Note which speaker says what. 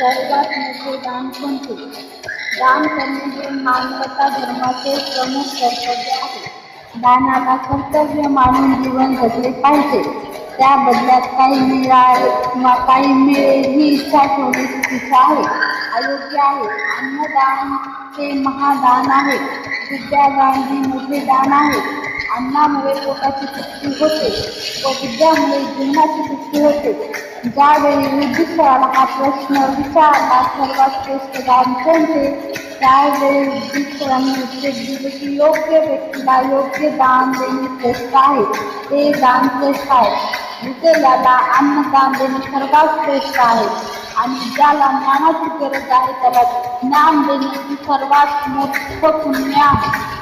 Speaker 1: सर्वात मोठे दान कोणते? दान करणे हे मानवता धर्माचे प्रमुख कर्तव्य आहे. दानाला कर्तव्य मानून जीवन जगले पाहिजे. त्या बदल्यात काही मिळाले किंवा काही मिळेल ही इच्छा ठेवणे चुकीचे आहे, अयोग्य आहे. अन्नदान हे महादान आहे. विद्यादान हे मोठे दान आहे. अन्नामुळे पोटाची तृप्ती होते व विद्यामुळे जीवनाची तृप्ती होते. ज्यावेळी युधिष्ठिराला हा प्रश्न विचारला, सर्वात श्रेष्ठ दान कोणते, त्यावेळी युधिष्ठिराने उत्तर दिले की योग्य व्यक्तीला योग्य दान देणे श्रेष्ठ आहे. ते दान श्रेष्ठ आहे. भुकेल्याला अन्नदान देणे सर्वात श्रेष्ठ आहे आणि ज्याला ज्ञानाची गरज आहे त्याला ज्ञान देणे ही सर्वात मोठं पुण्य आहे.